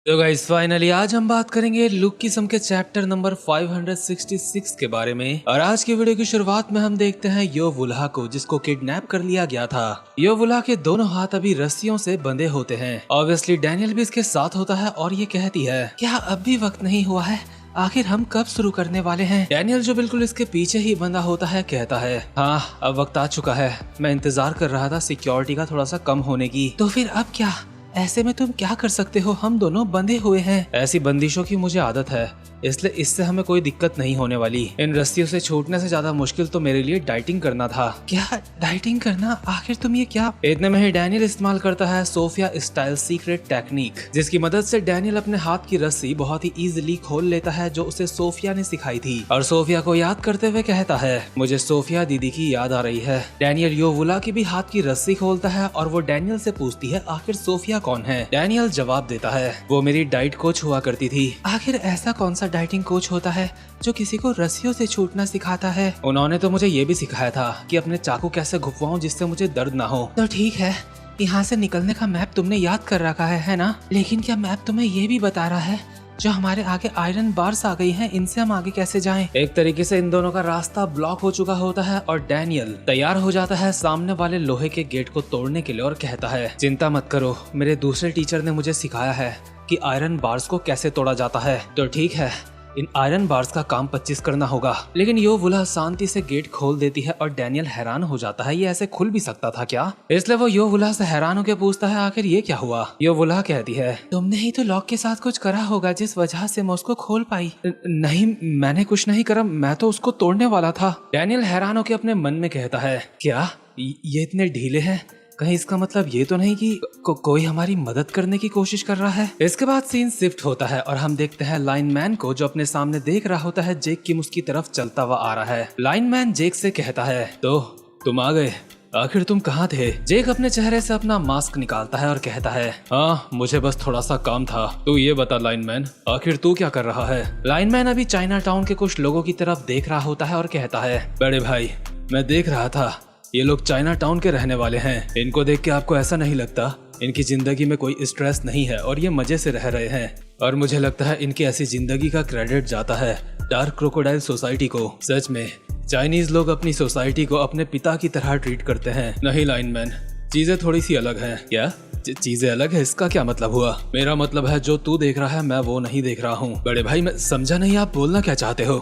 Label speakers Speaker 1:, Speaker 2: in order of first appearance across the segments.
Speaker 1: तो guys finally आज हम बात करेंगे लुक किस्म के चैप्टर नंबर 566 के बारे में। और आज की वीडियो की शुरुआत में हम देखते हैं योवुल्हा को, जिसको किडनैप कर लिया गया था। योवुल्हा के दोनों हाथ अभी रस्सियों से बंधे होते हैं। ऑब्वियसली डैनियल भी इसके साथ होता है और ये कहती है, क्या अब भी वक्त नहीं हुआ है? आखिर हम कब शुरू करने वाले हैं? डैनियल जो बिल्कुल इसके पीछे ही बंधा होता है कहता है, हाँ अब वक्त आ चुका है। मैं इंतजार कर रहा था सिक्योरिटी का थोड़ा सा कम होने की। तो फिर अब क्या? ऐसे में तुम क्या कर सकते हो? हम दोनों बंधे हुए हैं। ऐसी बंदिशों की मुझे आदत है, इसलिए इससे हमें कोई दिक्कत नहीं होने वाली। इन रस्सियों से छूटने से ज्यादा मुश्किल तो मेरे लिए डाइटिंग करना था। क्या डाइटिंग करना? आखिर तुम ये क्या? इतने में ही डैनियल इस्तेमाल करता है सोफिया स्टाइल सीक्रेट टेक्निक, जिसकी मदद से डैनियल अपने हाथ की रस्सी बहुत ही इजीली खोल लेता है, जो उसे सोफिया ने सिखाई थी। और सोफिया को याद करते हुए कहता है, मुझे सोफिया दीदी की याद आ रही है। डैनियल योवुल्हा की भी हाथ की रस्सी खोलता है और वो डैनियल से पूछती है, आखिर सोफिया कौन है? डैनियल जवाब देता है, वो मेरी डाइट कोच हुआ करती थी। आखिर ऐसा कौन सा डाइटिंग कोच होता है जो किसी को रस्सियों से छूटना सिखाता है? उन्होंने तो मुझे ये भी सिखाया था कि अपने चाकू कैसे घुपवाऊं जिससे मुझे दर्द ना हो। तो ठीक है, यहाँ से निकलने का मैप तुमने याद कर रखा है ना? लेकिन क्या मैप तुम्हें ये भी बता रहा है जो हमारे आगे आयरन बार्स आ गई हैं, इनसे हम आगे कैसे जाएं? एक तरीके से इन दोनों का रास्ता ब्लॉक हो चुका होता है और डैनियल तैयार हो जाता है सामने वाले लोहे के गेट को तोड़ने के लिए और कहता है, चिंता मत करो, मेरे दूसरे टीचर ने मुझे सिखाया है कि आयरन बार्स को कैसे तोड़ा जाता है। तो ठीक है, इन आयरन बार्स का काम 25 करना होगा। लेकिन योवुल्हा शांति से गेट खोल देती है और डैनियल हैरान हो जाता है, ये ऐसे खुल भी सकता था क्या? इसलिए वो योवुल्हा से हैरान होकर पूछता है, आखिर ये क्या हुआ? योवुल्हा कहती है, तुमने ही तो लॉक के साथ कुछ करा होगा जिस वजह से मैं उसको खोल पाई। नहीं, मैंने कुछ नहीं करा, मैं तो उसको तोड़ने वाला था। डैनियल हैरान होकर अपने मन में कहता है, क्या ये इतने ढीले हैं? कहीं इसका मतलब ये तो नहीं कि कोई हमारी मदद करने की कोशिश कर रहा है? इसके बाद सीन शिफ्ट होता है और हम देखते हैं लाइनमैन को, जो अपने सामने देख रहा होता है जेक की उसकी तरफ चलता हुआ आ रहा है। लाइनमैन जेक से कहता है, तो तुम आ गए, आखिर तुम कहाँ थे? जेक अपने चेहरे से अपना मास्क निकालता है और कहता है, हाँ मुझे बस थोड़ा सा काम था। तू ये बता लाइनमैन, आखिर तू क्या कर रहा है? लाइनमैन अभी चाइना टाउन के कुछ लोगों की तरफ देख रहा होता है और कहता है, बड़े भाई मैं देख रहा था, ये लोग चाइना टाउन के रहने वाले हैं। इनको देख के आपको ऐसा नहीं लगता इनकी जिंदगी में कोई स्ट्रेस नहीं है और ये मजे से रह रहे हैं? और मुझे लगता है इनकी ऐसी जिंदगी का क्रेडिट जाता है डार्क क्रोकोडाइल सोसाइटी को। सच में चाइनीज लोग अपनी सोसाइटी को अपने पिता की तरह ट्रीट करते हैं। नहीं लाइनमैन, चीजें थोड़ी सी अलग हैं। क्या चीजें अलग है? इसका क्या मतलब हुआ? मेरा मतलब है जो तू देख रहा है मैं वो नहीं देख रहा हूँ। बड़े भाई मैं समझा नहीं, आप बोलना क्या चाहते हो?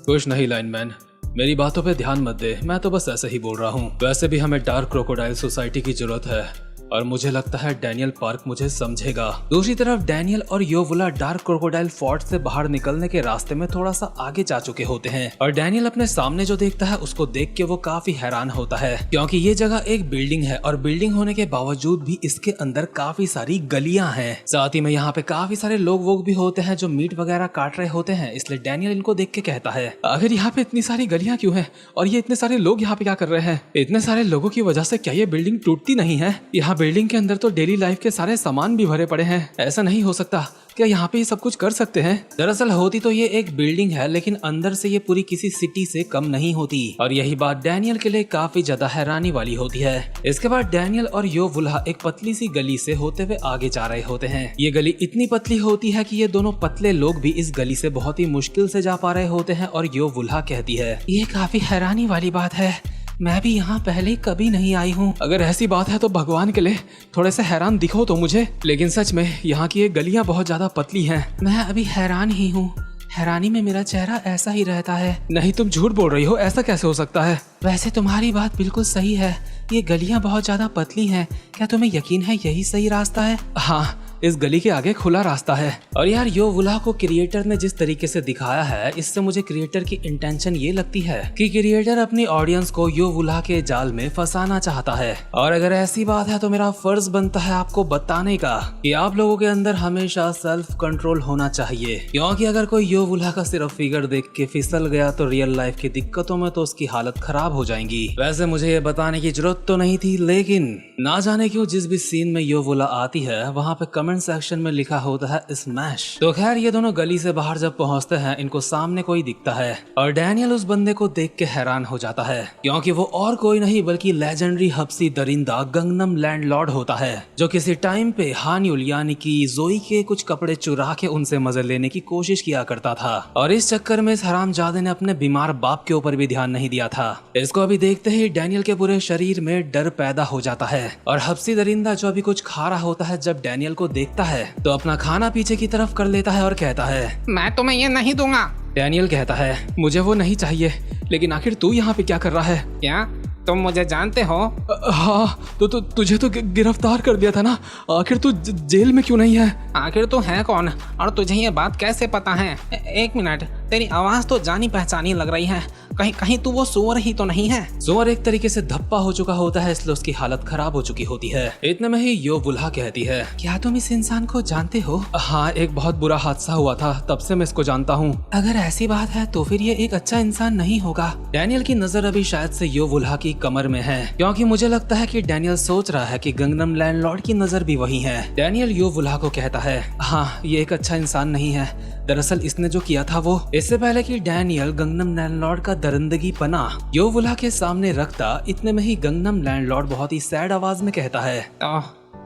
Speaker 1: कुछ नहीं लाइनमैन, मेरी बातों पे ध्यान मत दे, मैं तो बस ऐसे ही बोल रहा हूँ। वैसे भी हमें डार्क क्रोकोडाइल सोसाइटी की जरूरत है और मुझे लगता है डैनियल पार्क मुझे समझेगा। दूसरी तरफ डैनियल और योवुल्हा डार्क क्रोकोडाइल फोर्ट से बाहर निकलने के रास्ते में थोड़ा सा आगे जा चुके होते हैं और डैनियल अपने सामने जो देखता है उसको देख के वो काफी हैरान होता है, क्योंकि ये जगह एक बिल्डिंग है और बिल्डिंग होने के बावजूद भी इसके अंदर काफी सारी गलियां हैं। साथ ही में यहाँ पे काफी सारे लोग भी होते हैं जो मीट वगैरह काट रहे होते हैं। इसलिए डैनियल इनको देख के कहता है, आखिर यहाँ पे इतनी सारी गलियां क्यों है और ये इतने सारे लोग यहाँ पे क्या कर रहे हैं? इतने सारे लोगों की वजह से क्या ये बिल्डिंग टूटती नहीं है? यहाँ बिल्डिंग के अंदर तो डेली लाइफ के सारे सामान भी भरे पड़े हैं। ऐसा नहीं हो सकता, क्या यहाँ पे ये सब कुछ कर सकते हैं? दरअसल होती तो ये एक बिल्डिंग है, लेकिन अंदर से ये पूरी किसी सिटी से कम नहीं होती। और यही बात डैनियल के लिए काफी ज्यादा हैरानी वाली होती है। इसके बाद डैनियल और योवुल्हा एक पतली सी गली से होते हुए आगे जा रहे होते हैं। ये गली इतनी पतली होती है कि ये दोनों पतले लोग भी इस गली से बहुत ही मुश्किल से जा पा रहे होते हैं। और योवुल्हा कहती है, ये काफी हैरानी वाली बात है, मैं भी यहाँ पहले कभी नहीं आई हूँ। अगर ऐसी बात है तो भगवान के लिए थोड़े से हैरान दिखो तो मुझे। लेकिन सच में यहाँ की ये गलियाँ बहुत ज्यादा पतली हैं। मैं अभी हैरान ही हूँ, हैरानी में मेरा चेहरा ऐसा ही रहता है। नहीं तुम झूठ बोल रही हो, ऐसा कैसे हो सकता है? वैसे तुम्हारी बात बिल्कुल सही है, ये गलियाँ बहुत ज्यादा पतली हैं। क्या तुम्हें यकीन है यही सही रास्ता है? हाँ, इस गली के आगे खुला रास्ता है। और यार योवुल्हा को क्रिएटर ने जिस तरीके से दिखाया है, इससे मुझे क्रिएटर की इंटेंशन ये लगती है कि क्रिएटर अपनी ऑडियंस को योवुल्हा के जाल में फंसाना चाहता है। और अगर ऐसी बात है तो मेरा फर्ज बनता है आपको बताने का कि आप लोगों के अंदर हमेशा सेल्फ कंट्रोल होना चाहिए, क्योंकि अगर कोई योवुल्हा का सिर्फ फिगर देख के फिसल गया तो रियल लाइफ की दिक्कतों में तो उसकी हालत खराब हो जाएंगी। वैसे मुझे ये बताने की जरूरत तो नहीं थी, लेकिन ना जाने क्यों जिस भी सीन में योवुल्हा आती है वहाँ पे कमेंट सेक्शन में लिखा होता है स्मैश। तो खैर ये दोनों गली से बाहर जब पहुंचते हैं इनको सामने कोई दिखता है और डैनियल उस बंदे को देख के हैरान हो जाता है क्योंकि वो और कोई नहीं बल्कि लेजेंडरी हब्सी दरिंदा गंगनम लैंडलॉर्ड होता है जो किसी टाइम पे हान्युल यानी कि जोई के कुछ कपड़े चुरा के उनसे मजे लेने की कोशिश किया करता था और इस चक्कर में इस हरामजादे ने अपने बीमार बाप के ऊपर भी ध्यान नहीं दिया था। इसको अभी देखते ही डैनियल के पूरे शरीर में डर पैदा हो जाता है और हब्सी दरिंदा जो अभी कुछ खा रहा होता है जब डैनियल को देखता है तो अपना खाना पीछे की तरफ कर लेता है और कहता है
Speaker 2: मैं तुम्हें ये नहीं दूंगा।
Speaker 1: डैनियल कहता है मुझे वो नहीं चाहिए, लेकिन आखिर तू यहाँ पे क्या कर रहा है?
Speaker 2: क्या तुम मुझे जानते हो?
Speaker 1: हाँ तो तुझे तो गिरफ्तार कर दिया था ना, आखिर तू जेल में क्यों नहीं है?
Speaker 2: आखिर तू है कौन और तुझे ये बात कैसे पता है? एक मिनट, तेरी आवाज तो जानी पहचानी लग रही है, कहीं कहीं तू वो सुअर ही तो नहीं है?
Speaker 1: सुअर एक तरीके से धप्पा हो चुका होता है इसलिए उसकी हालत खराब हो चुकी होती है। इतने में ही योवुल्हा कहती है क्या तुम इस इंसान को जानते हो? हाँ, एक बहुत बुरा हादसा हुआ था, तब से मैं इसको जानता हूँ। अगर ऐसी बात है तो फिर ये एक अच्छा इंसान नहीं होगा। डैनियल की नजर अभी शायद से योवुल्हा की कमर में है क्योंकि मुझे लगता है कि डैनियल सोच रहा है कि गंगनम लैंडलॉर्ड की नजर भी वही है। डैनियल योवुल्हा को कहता है हाँ, ये एक अच्छा इंसान नहीं है, दरअसल इसने जो किया था वो। इससे पहले कि डैनियल गंगनम लैंडलॉर्ड का दरिंदगी पना योवुल्हा के सामने रखता, इतने में ही गंगनम लैंडलॉर्ड बहुत ही सैड आवाज में कहता है
Speaker 2: तो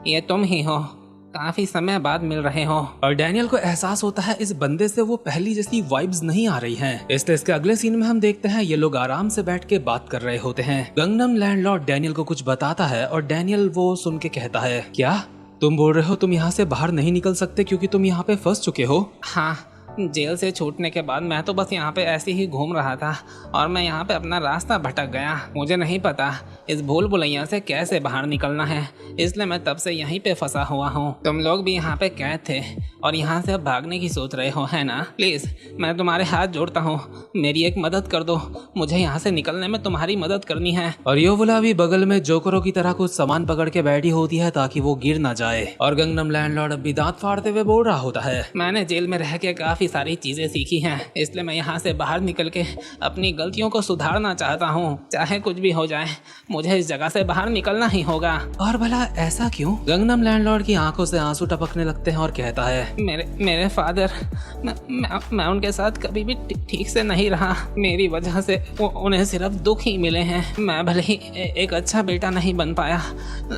Speaker 2: ये तुम ही हो, काफी समय बाद मिल रहे हो।
Speaker 1: और डैनियल को एहसास होता है इस बंदे से वो पहली जैसी वाइब्स नहीं आ रही हैं। इसलिए इसके अगले सीन में हम देखते हैं ये लोग आराम से बैठ के बात कर रहे होते हैं। गंगनम लैंडलॉर्ड डैनियल को कुछ बताता है और डैनियल वो सुन के कहता है क्या तुम बोल रहे हो तुम यहाँ से बाहर नहीं निकल सकते क्योंकि तुम यहाँ पे फंस चुके हो?
Speaker 2: हाँ, जेल से छूटने के बाद मैं तो बस यहाँ पे ऐसे ही घूम रहा था और मैं यहाँ पे अपना रास्ता भटक गया। मुझे नहीं पता इस भूल भुलैया से कैसे बाहर निकलना है, इसलिए मैं तब से यहीं पे फंसा हुआ हूँ। तुम लोग भी यहाँ पे कैद थे और यहाँ से अब भागने की सोच रहे हो, है ना? प्लीज मैं तुम्हारे हाथ जोड़ता हूँ, मेरी एक मदद कर दो, मुझे यहाँ से निकलने में तुम्हारी मदद करनी है।
Speaker 1: और योवुल्हा भी बगल में जोकरों की तरह कुछ सामान पकड़ के बैठी होती है ताकि वो गिर ना जाए। और गंगनम लैंडलॉर्ड अब भी दांत फाड़ते हुए बोल रहा होता है
Speaker 2: मैंने जेल में रह के काफी सारी चीजें सीखी हैं, इसलिए मैं यहाँ से बाहर निकल के अपनी गलतियों को सुधारना चाहता हूँ। चाहे कुछ भी हो जाए मुझे इस जगह से बाहर निकलना ही होगा।
Speaker 1: और भला ऐसा क्यों? गंगनम लैंडलॉर्ड की आंखों से आंसू टपकने लगते हैं और कहता है
Speaker 2: मेरे फादर, मैं उनके साथ कभी भी ठीक से नहीं रहा, मेरी वजह से उन्हें सिर्फ दुख ही मिले हैं। मैं भले ही एक अच्छा बेटा नहीं बन पाया,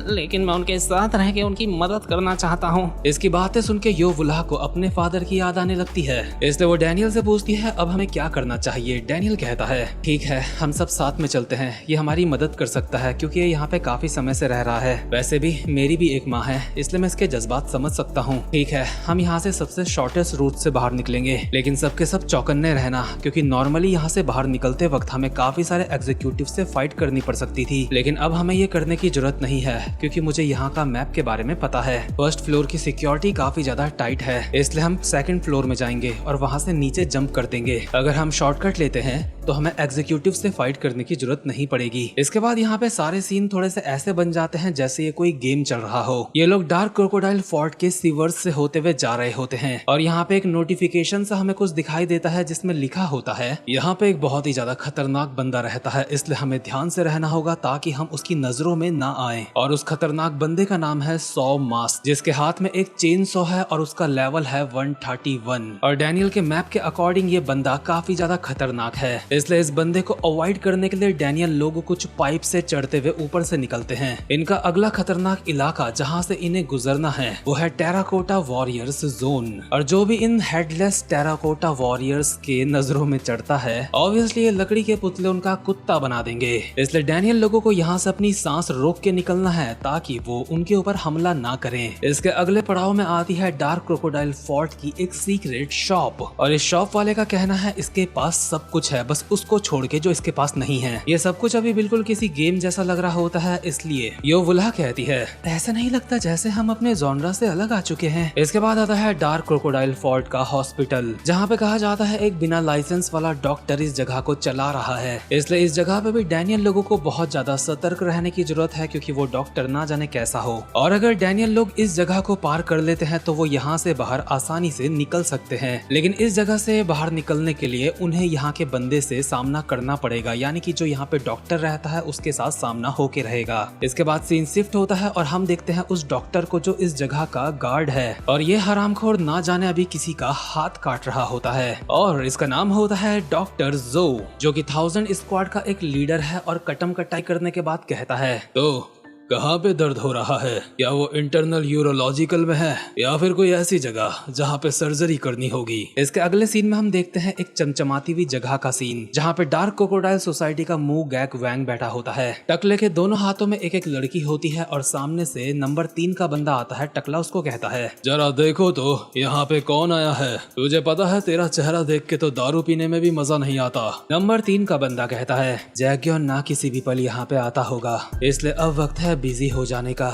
Speaker 2: लेकिन मैं उनके साथ रह के उनकी मदद करना चाहता हूँ।
Speaker 1: इसकी बातें सुन के योवुल्हा को अपने फादर की याद आने लगती है, इसलिए वो डैनियल से पूछती है अब हमें क्या करना चाहिए? डैनियल कहता है ठीक है, हम सब साथ में चलते हैं, ये हमारी मदद कर सकता है क्योंकि ये यहाँ पे काफी समय से रह रहा है। वैसे भी मेरी भी एक माँ है, इसलिए मैं इसके जज्बात समझ सकता हूँ। ठीक है, हम यहाँ से सबसे शॉर्टेस्ट रूट से बाहर निकलेंगे, लेकिन सबके सब चौकन्ने रहना क्योंकि नॉर्मली यहाँ से बाहर निकलते वक्त हमें काफी सारे एग्जीक्यूटिव से फाइट करनी पड़ सकती थी, लेकिन अब हमें ये करने की जरूरत नहीं है क्योंकि मुझे यहाँ का मैप के बारे में पता है। फर्स्ट फ्लोर की सिक्योरिटी काफी ज्यादा टाइट है, इसलिए हम सेकंड फ्लोर में जाएंगे और वहाँ से नीचे जंप कर देंगे। अगर हम शॉर्टकट लेते हैं तो हमें एग्जीक्यूटिव से फाइट करने की जरूरत नहीं पड़ेगी। इसके बाद यहाँ पे सारे सीन थोड़े से ऐसे बन जाते हैं जैसे ये कोई गेम चल रहा हो। ये लोग डार्क क्रोकोडाइल फोर्ट के सीवर्स से होते हुए जा रहे होते हैं और यहाँ पे एक नोटिफिकेशन सा हमें कुछ दिखाई देता है जिसमें लिखा होता है यहाँ पे एक बहुत ही ज्यादा खतरनाक बंदा रहता है, इसलिए हमें ध्यान से रहना होगा ताकि हम उसकी नजरों में ना आए। और उस खतरनाक बंदे का नाम है सॉ मास्क, जिसके हाथ में एक चेन सॉ है और उसका लेवल है 131। और डैनियल के मैप के अकॉर्डिंग ये बंदा काफी ज्यादा खतरनाक है, इसलिए इस बंदे को अवॉइड करने के लिए डैनियल लोगों कुछ पाइप से चढ़ते हुए ऊपर से निकलते हैं। इनका अगला खतरनाक इलाका जहाँ से इन्हें गुजरना है वो है टेराकोटा वॉरियर्स जोन। और जो भी इन हेडलेस टेराकोटा वॉरियर्स के नजरों में चढ़ता है ऑब्वियसली ये लकड़ी के पुतले उनका कुत्ता बना देंगे, इसलिए डैनियल लोगों को यहाँ से अपनी सांस रोक के निकलना है ताकि वो उनके ऊपर हमला ना करें। इसके अगले पड़ाव में आती है डार्क क्रोकोडाइल फोर्ट की एक सीक्रेट शॉप और इस शॉप वाले का कहना है इसके पास सब कुछ है, बस उसको छोड़ के जो इसके पास नहीं है। ये सब कुछ अभी बिल्कुल किसी गेम जैसा लग रहा होता है, इसलिए योवुल्हा कहती है ऐसा नहीं लगता जैसे हम अपने जॉनरा से अलग आ चुके हैं। इसके बाद आता है डार्क क्रोकोडाइल फोर्ट का हॉस्पिटल, जहाँ पे कहा जाता है एक बिना लाइसेंस वाला डॉक्टर इस जगह को चला रहा है, इसलिए इस जगह पे भी डैनियल लोगों को बहुत ज्यादा सतर्क रहने की जरूरत है क्योंकि वो डॉक्टर ना जाने कैसा हो। और अगर डैनियल लोग इस जगह को पार कर लेते हैं तो वो यहाँ से बाहर आसानी से निकल सकते हैं, लेकिन इस जगह से बाहर निकलने के लिए उन्हें यहाँ के बंदे से से सामना करना पड़ेगा, यानी कि जो यहाँ पे डॉक्टर रहता है उसके साथ सामना होके रहेगा। इसके बाद सीन शिफ्ट होता है और हम देखते हैं उस डॉक्टर को जो इस जगह का गार्ड है, और ये हरामखोर ना जाने अभी किसी का हाथ काट रहा होता है, और इसका नाम होता है डॉक्टर जो, जो कि 1000 स्क्वाड का एक लीडर है। और कटम कटाई करने के बाद कहता है, तो कहाँ पे दर्द हो रहा है? क्या वो इंटरनल यूरोलॉजिकल में है या फिर कोई ऐसी जगह जहाँ पे सर्जरी करनी होगी? इसके अगले सीन में हम देखते हैं एक चमचमाती हुई जगह का सीन, जहाँ पे डार्क क्रोकोडाइल सोसाइटी का मुंह गैक वैंग बैठा होता है। टकले के दोनों हाथों में एक एक लड़की होती है और सामने से नंबर 3 का बंदा आता है। टकला उसको कहता है, जरा देखो तो यहाँ पे कौन आया है? तुझे पता है तेरा चेहरा देख के तो दारू पीने में भी मजा नहीं आता। नंबर 3 का बंदा कहता है, जैक्योन ना किसी भी पल यहाँ पे आता होगा, इसलिए अब वक्त है बिजी हो जाने का।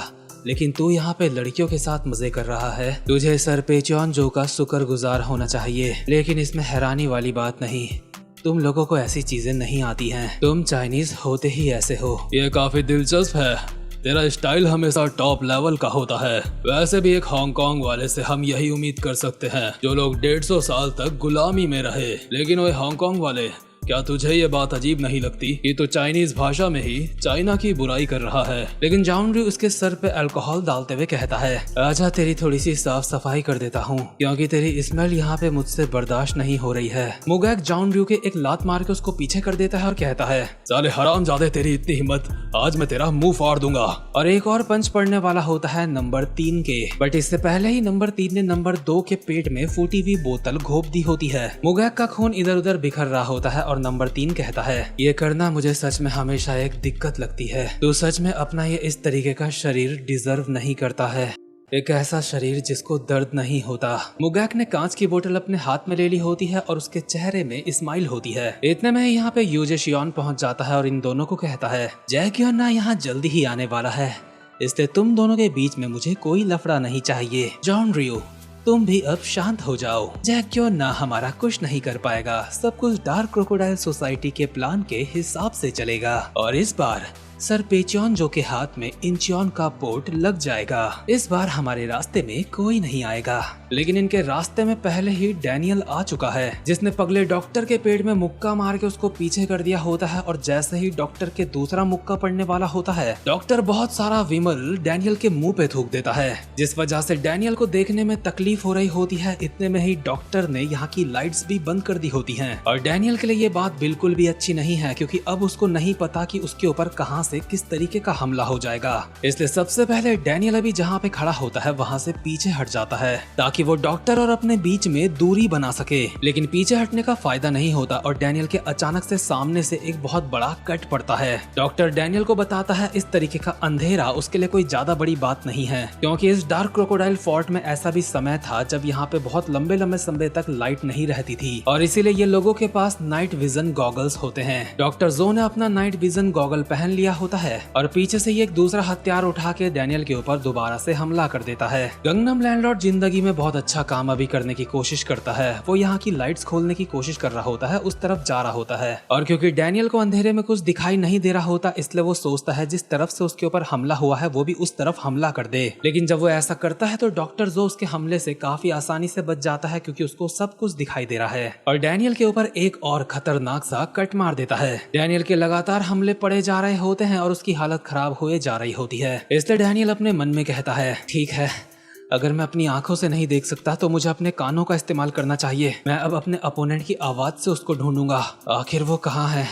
Speaker 1: लेकिन तू यहाँ पे लड़कियों के साथ मजे कर रहा है, तुझे सर पेचौन जो का शुक्रगुजार होना चाहिए। लेकिन इसमें हैरानी वाली बात नहीं, तुम लोगों को ऐसी चीजें नहीं आती हैं, तुम चाइनीज होते ही ऐसे हो। ये काफी दिलचस्प है, तेरा स्टाइल हमेशा टॉप लेवल का होता है। वैसे भी एक हांगकांग वाले से हम यही उम्मीद कर सकते हैं जो लोग 150 साल तक गुलामी में रहे। लेकिन वो हांगकांग वाले, क्या तुझे ये बात अजीब नहीं लगती कि तो चाइनीज भाषा में ही चाइना की बुराई कर रहा है? लेकिन जाउनरी उसके सर पे अल्कोहल डालते हुए कहता है, आजा तेरी थोड़ी सी साफ सफाई कर देता हूँ, क्योंकि तेरी स्मेल यहाँ पे मुझसे बर्दाश्त नहीं हो रही है। मुगैक जाउनरी के एक लात मार के उसको पीछे कर देता है और कहता है, साले हरामजादे, तेरी इतनी हिम्मत, आज मैं तेरा मुंह फाड़ दूंगा। और एक और पंच पड़ने वाला होता है नंबर 3 के, बट इससे पहले ही नंबर 3 ने नंबर 2 के पेट में फूटी हुई बोतल घोप दी होती है। मुगैक का खून इधर उधर बिखर रहा होता है और नंबर 3 कहता है, ये करना मुझे सच में हमेशा एक दिक्कत लगती है। तू सच में अपना ये इस तरीके का शरीर डिजर्व नहीं करता है, एक ऐसा शरीर जिसको दर्द नहीं होता। मुगैक ने कांच की बोतल अपने हाथ में ले ली होती है और उसके चेहरे में स्माइल होती है। इतने में यहाँ पे यूजे शियोन पहुँच जाता है और इन दोनों को कहता है, जैक्योन ना यहाँ जल्दी ही आने वाला है, इसलिए तुम दोनों के बीच में मुझे कोई लफड़ा नहीं चाहिए। जॉन रियो, तुम भी अब शांत हो जाओ, जैक्योन ना हमारा कुछ नहीं कर पाएगा, सब कुछ डार्क क्रोकोडाइल सोसाइटी के प्लान के हिसाब से चलेगा। और इस बार सर पेचौन जो के हाथ में इंचियोन का पोर्ट लग जाएगा। इस बार हमारे रास्ते में कोई नहीं आएगा। लेकिन इनके रास्ते में पहले ही डैनियल आ चुका है, जिसने पगले डॉक्टर के पेट में मुक्का मार के उसको पीछे कर दिया होता है। और जैसे ही डॉक्टर के दूसरा मुक्का पड़ने वाला होता है, डॉक्टर बहुत सारा विमल डैनियल के मुंह पे थूक देता है, जिस वजह से डैनियल को देखने में तकलीफ हो रही होती है। इतने में ही डॉक्टर ने यहाँ की लाइट्स भी बंद कर दी होती हैं। और डैनियल के लिए ये बात बिल्कुल भी अच्छी नहीं है, क्योंकि अब उसको नहीं पता कि उसके ऊपर कहाँ से किस तरीके का हमला हो जाएगा। इसलिए सबसे पहले डैनियल अभी जहाँ पे खड़ा होता है वहाँ से पीछे हट जाता है, ताकि वो डॉक्टर और अपने बीच में दूरी बना सके। लेकिन पीछे हटने का फायदा नहीं होता और डैनियल के अचानक से सामने से एक बहुत बड़ा कट पड़ता है। डॉक्टर डैनियल को बताता है इस तरीके का अंधेरा उसके लिए कोई ज्यादा बड़ी बात नहीं है, क्योंकि इस डार्क क्रोकोडाइल फोर्ट में ऐसा भी समय था जब यहाँ पे बहुत लंबे लंबे समय तक लाइट नहीं रहती थी, और इसीलिए ये लोगों के पास नाइट विजन गॉगल्स होते हैं। डॉक्टर जो ने अपना नाइट विजन गॉगल पहन लिया होता है और पीछे से ये एक दूसरा हथियार उठा के डैनियल के ऊपर दोबारा से हमला कर देता है। गंगनम लैंडलॉर्ड जिंदगी में बहुत अच्छा काम अभी करने की कोशिश करता है। वो यहाँ की लाइट्स खोलने की कोशिश कर रहा होता है, उस तरफ जा रहा होता है, और क्योंकि डैनियल को अंधेरे में कुछ दिखाई नहीं दे रहा होता, इसलिए वो सोचता है जिस तरफ से उसके ऊपर हमला हुआ है वो भी उस तरफ हमला कर दे। लेकिन जब वो ऐसा करता है तो डॉक्टर जो उसके हमले से काफी आसानी से बच जाता है, क्योंकि उसको सब कुछ दिखाई दे रहा है, और डैनियल के ऊपर एक और खतरनाक सा कट मार देता है। डैनियल के लगातार हमले पड़े जा रहे होते हैं और उसकी हालत खराब हुए जा रही होती है। इसलिए डैनियल अपने मन में कहता है, ठीक है, अगर मैं अपनी आंखों से नहीं देख सकता तो मुझे अपने कानों का इस्तेमाल करना चाहिए। मैं अब अपने अपोनेंट की आवाज से उसको ढूंढूंगा। आखिर वो कहाँ है,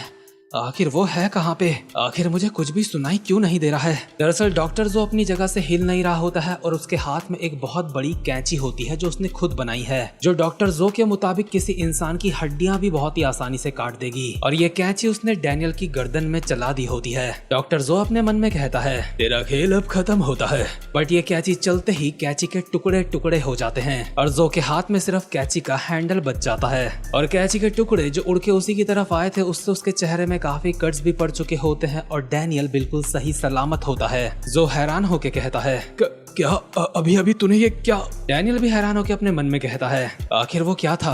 Speaker 1: आखिर वो है कहाँ पे, आखिर मुझे कुछ भी सुनाई क्यों नहीं दे रहा है। दरअसल डॉक्टर जो अपनी जगह से हिल नहीं रहा होता है और उसके हाथ में एक बहुत बड़ी कैंची होती है जो उसने खुद बनाई है, जो डॉक्टर जो के मुताबिक किसी इंसान की हड्डियां भी बहुत ही आसानी से काट देगी। और ये कैंची उसने डैनियल की गर्दन में चला दी होती है। डॉक्टर जो अपने मन में कहता है, तेरा खेल अब खत्म होता है। बट ये कैंची चलते ही कैंची के टुकड़े टुकड़े हो जाते हैं और जो के हाथ में सिर्फ कैंची का हैंडल बच जाता है। और कैंची के टुकड़े जो उड़ के उसी की तरफ आए थे उससे उसके चेहरे में काफी कट्स भी पड़ चुके होते हैं और डैनियल बिल्कुल सही सलामत होता है। जो हैरान होके कहता है, क्या अभी अभी तूने ये क्या? डैनियल भी हैरान होके अपने मन में कहता है, आखिर वो क्या था,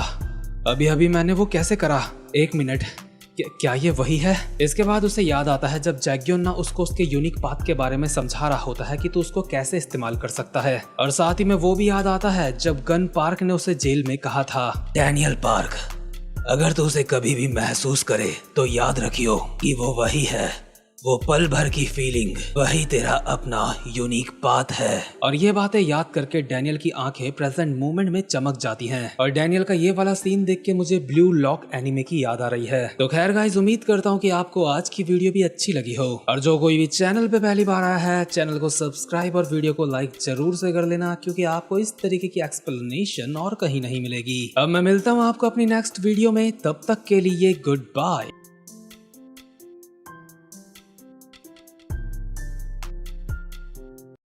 Speaker 1: अभी अभी मैंने वो कैसे करा? एक मिनट, क्या ये वही है? इसके बाद उसे याद आता है जब जैक्योन ना उसको उसके यूनिक पाथ के बारे में समझा रहा होता है कि तू उसको कैसे इस्तेमाल कर सकता है। और साथ ही में वो भी याद आता है जब गन पार्क ने उसे जेल में कहा था, डैनियल पार्क, अगर तू उसे कभी भी महसूस करे तो याद रखियो कि वो वही है, वो पल भर की फीलिंग, वही तेरा अपना यूनिक पाथ है। और ये बातें याद करके डैनियल की आंखें प्रेजेंट मोमेंट में चमक जाती हैं और डैनियल का ये वाला सीन देख के मुझे ब्लू लॉक एनिमे की याद आ रही है। तो खैर गाइस, उम्मीद करता हूँ कि आपको आज की वीडियो भी अच्छी लगी हो, और जो कोई भी चैनल पे पहली बार आया है चैनल को सब्सक्राइब और वीडियो को लाइक जरूर से कर लेना, क्योंकि आपको इस तरीके की एक्सप्लेनेशन और कहीं नहीं मिलेगी। अब मैं मिलता हूँ आपको अपनी नेक्स्ट वीडियो में, तब तक के लिए गुड बाय।